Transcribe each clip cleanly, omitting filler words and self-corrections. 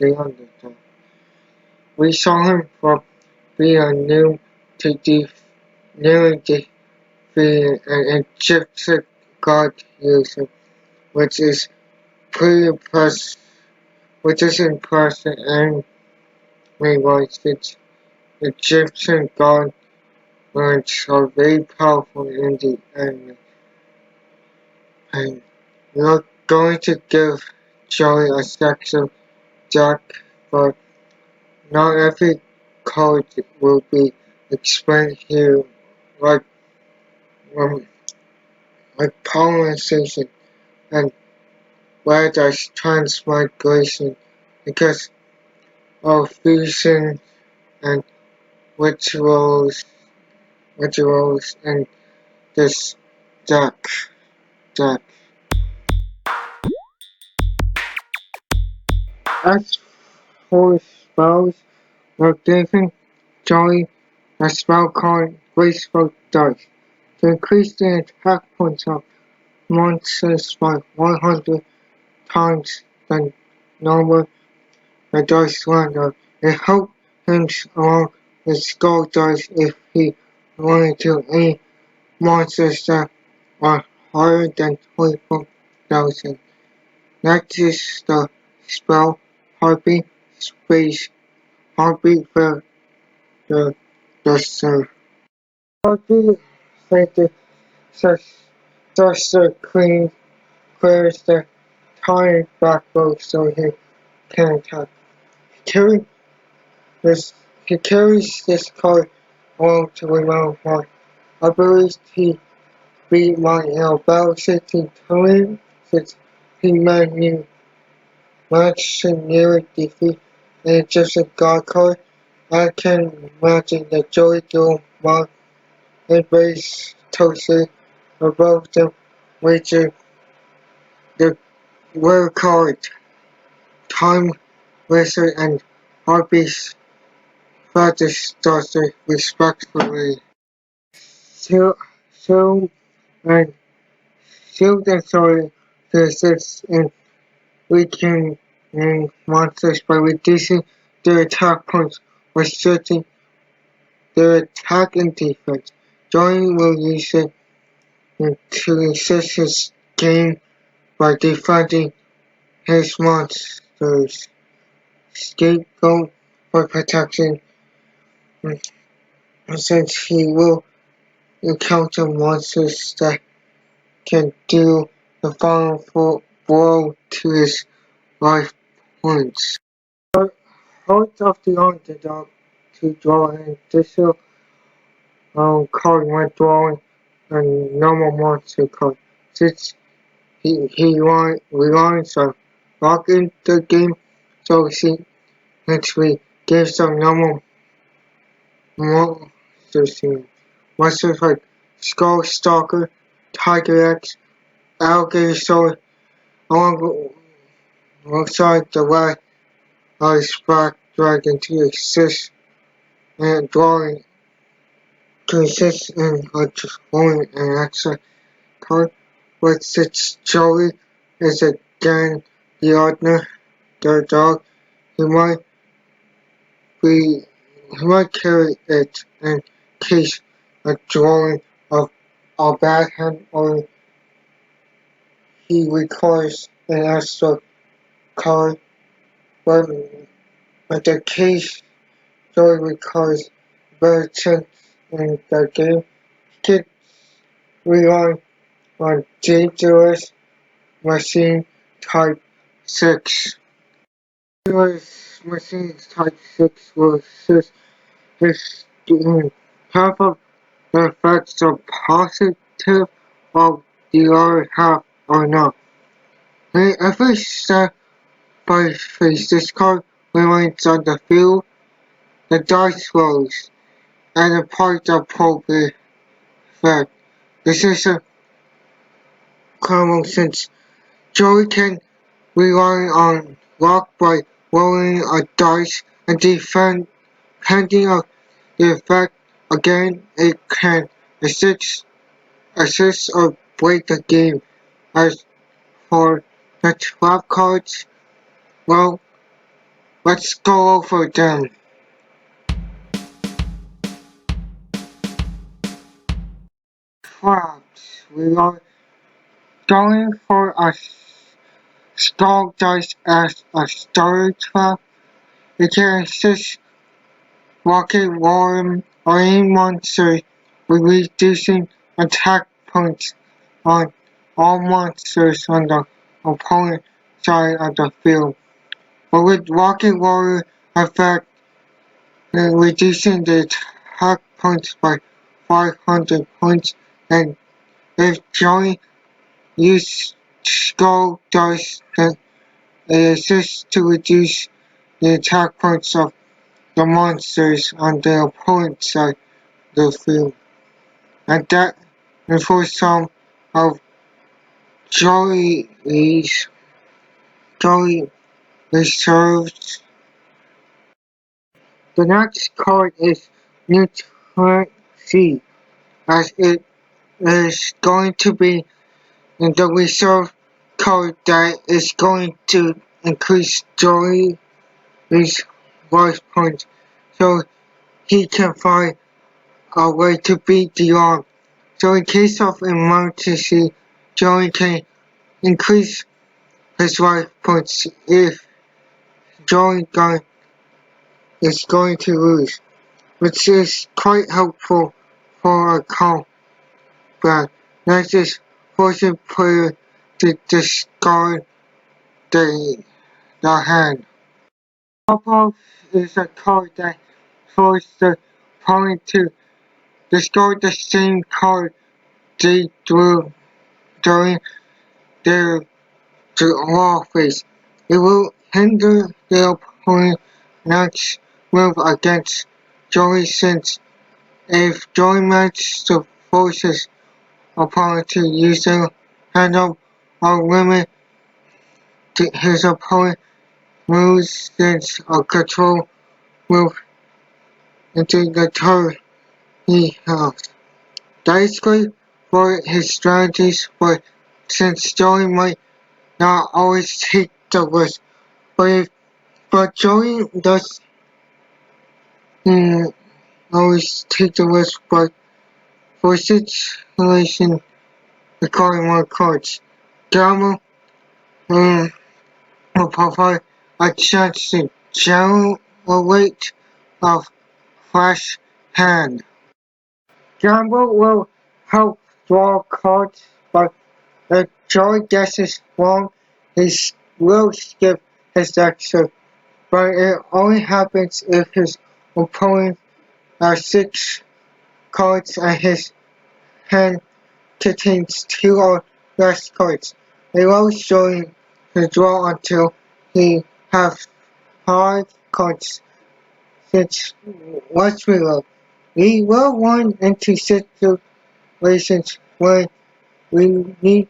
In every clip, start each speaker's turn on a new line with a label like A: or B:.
A: the underdog. We saw him from being a new nearly defeating an Egyptian god user, which is pretty impressive, which is impressive and rewards its Egyptian god words are very powerful in the anime. And we're going to give Joey a zexal deck, but not every card will be explained here, like um, like polarization and where does transmigration, because of fusion and rituals, and this deck. deck. As for spells, we're giving Joey a spell called Graceful Dice to increase the attack points of monsters by 100 times the number the dice land. It helped him along with skull dice if he wanted to any monsters that are higher than 24,000. Next is the spell Heartbeat Space Heartbeat for the Duster. Heartbeat Duster clears the tire backbone so he can attack. Carry he carries this card along to round 1. I believe he beat my battle 16 times since he managed to nearly defeat an Egyptian god card. I can imagine the Joey Duel mod and base toasted above them wager the rare card Time Racer and Heartbeat Fetish Duster respectively. Shield and Shield and Sword to assist in weakening monsters by reducing their attack points, restricting their attack and defense. Joey will use it to assist his game by defending his monsters. Scapegoat for protection, since he will encounter monsters that can deal the final blow to his life points. Heart of the underdog to draw an additional card when drawing a normal monster card, since he relies on locking the game, so he actually gives some normal monsters in. Monsters like Skull Stalker, Tiger X, Alligator Sword, alongside the Red Ice Black Dragon to assist in drawing to assist in drawing an extra card, but since Joey is again the dog, he might carry it in case a drawing of a bad hand or he requires an extra card, but the case Joey requires better chance in the game, he can rely on dangerous machine type 6. Dangerous machine type 6 will assist his game. Half of the effects are positive while the other half are not. Every step by face this card remains on the field, the dice rolls, and the part of appropriate effect. This is a common since Joey can rely on luck by rolling a dice and depending on the effect again it can assist or break the game. As for the trap cards, well, Let's go over them. Traps. We are going for a skull dice as a storage trap. It can assist rocket worm or any monster with reducing attack points on all monsters on the opponent side of the field. But with rocket warrior effect reducing the attack points by 500 points, and if Joey use skull dice then it assists to reduce the attack points of the monsters on the opponent's side of the field. And that and for some of Joey's Joey reserves. The next card is Nutrient C, as it is going to be in the reserve card that is going to increase Joey's life points so he can find a way to beat the arm. So in case of emergency, Joey can increase his life points if Joey is going to lose, which is quite helpful for a combat. That just forcing player to discard the hand. Pop-off is a card that forces the opponent to discard the same card they drew during their draw phase. It will hinder the opponent's move against Joey since if Joey manages to force his opponent to use their hand up or limit his opponent moves since a control move into the turn he has. That is great for his strategies, but since Joey might not always take the risk, but Joey does always take the risk, but for situation requiring more cards. Gamble will provide a chance to generate a fresh hand. Gamble will help draw cards, but if Joey guesses wrong, he will skip his exit, but it only happens if his opponent has 6 cards and his hand contains 2 or less cards. It allows Joey to draw until he has 5 cards. Since let's reload. We will run into situations where we need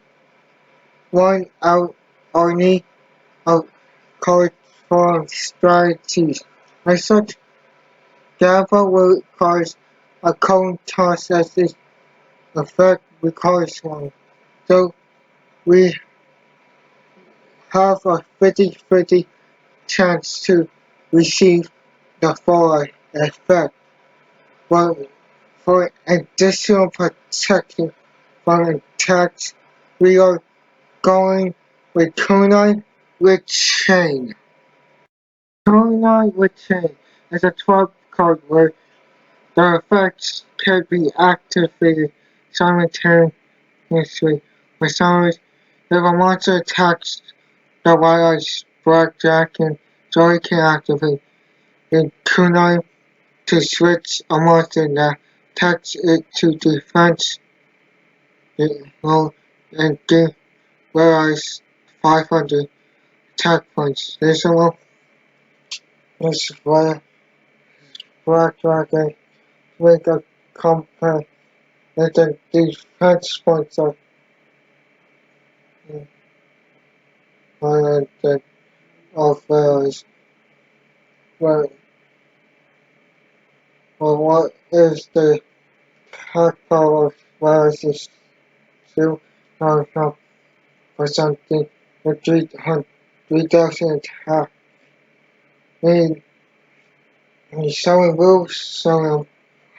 A: one out or need a card for strategies. As such, Java requires a coin toss as its effect requires one. So we have a 50-50 chance to receive the full effect. But for additional protection from attacks, we are going with Kunai with Chain. Kunai with Chain is a 12 card where the effects can be activated simultaneously. For summers, if a monster attacks the Wild Ice Blackjack and Joey can activate the Kunai to switch a monster that attacks it to defense roll and give whereas 500 attack points. This one is where Black Dragon make a combat with the defense points of the of whereas. Well, what is the attack power of whereas is still not enough for something with 3,000 attack. and someone will sell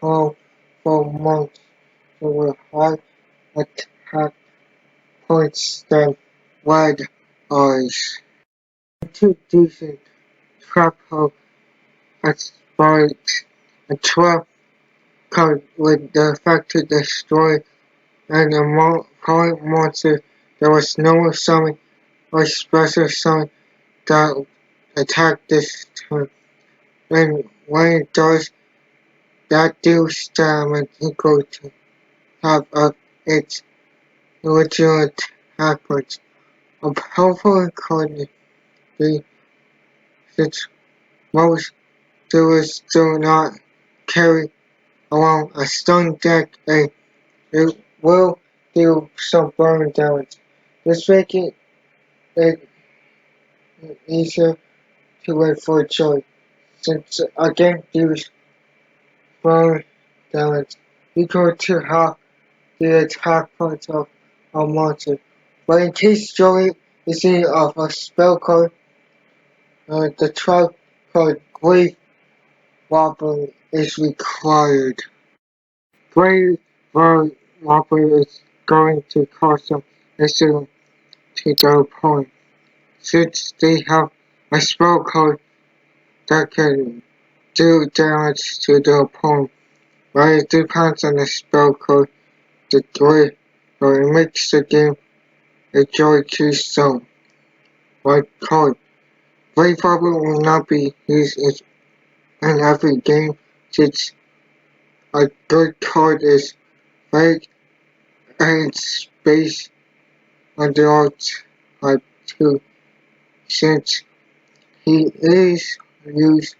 A: home for months with high attack points than wide eyes. Introducing Trapple exploits a trap card with the effect to destroy an opponent monster. There was no summon or special summon that attack this turn. And when it does, that deals damage equal to half of its original attack points. A powerful card since most dealers do not carry along a stun deck and it will deal some burn damage. This making it easier to wait for joy, since again deals burn damage equal to half the attack points of a monster. But in case Joey is in need of a spell card, the trap card Grave Wobble is required. Grave Wobble is going to cost some incident to their opponent, since they have a spell card that can do damage to the opponent. But it depends on the spell card the Grave, so it makes the game a joy to some. Like card. Grave Wobble will not be used in every game, since a good card is vague and it's based on the art type 2, since he is used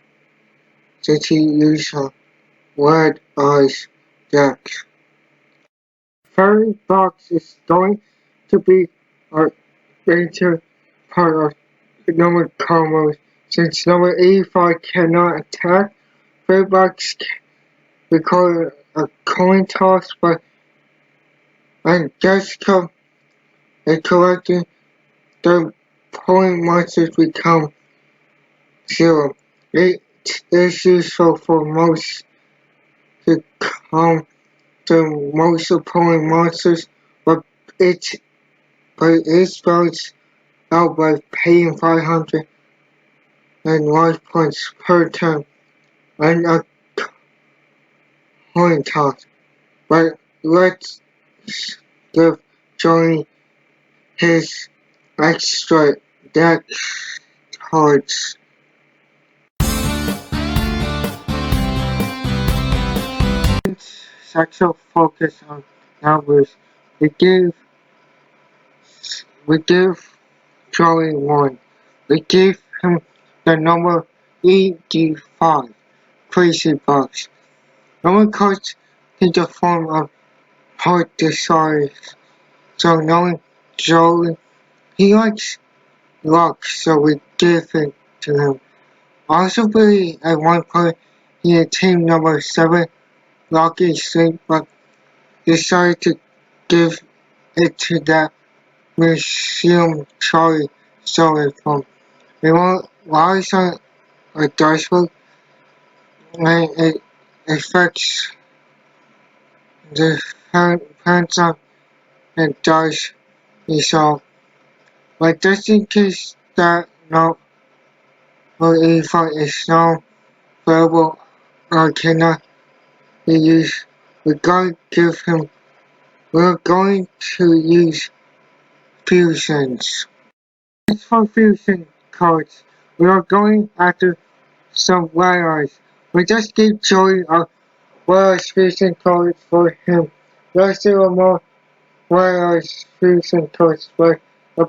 A: since he used a red eyes deck. Fairy box is going to be a major part of the number combos, since number 85 cannot attack. Fairy box require a coin toss, but and Jessica is collecting the point monsters become 0. It is useful for most to calm the most opponent monsters, but it spells out by paying 500 and life points per turn and a coin toss. But let's give Johnny his extra deck cards. Sexual focus on numbers. We give Joey one. We give him the number 85. Crazy box. Number cards take the form of heart desires. So knowing Joey, he likes luck, so we give it to him. Also, at one point he had team number 7, Lucky Sleep, but decided to give it to that museum Charlie stole it from. It lies on a dice book and it affects the hands on the dice he saw. But just in case that no info is not available or cannot be used, we're going to use fusions. As for fusion cards, we are going after some wires. We just gave Joey a wires fusion card for him. There's still more wires fusion cards, but the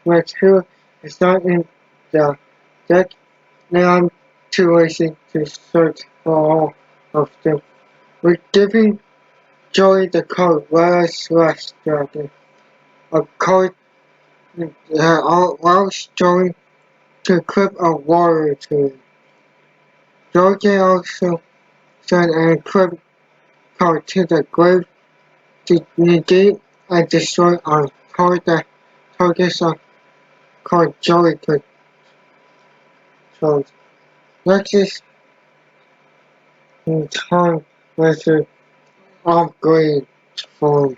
A: material is not in the deck. Now I'm too lazy to search for all of them. We're giving Joey the card Wires Last Dragon. A card that allows Joey to equip a warrior to. Joey can also send an equip card to the grave to negate and destroy a card that targets a card Joey controls. Lexus in time was an upgrade from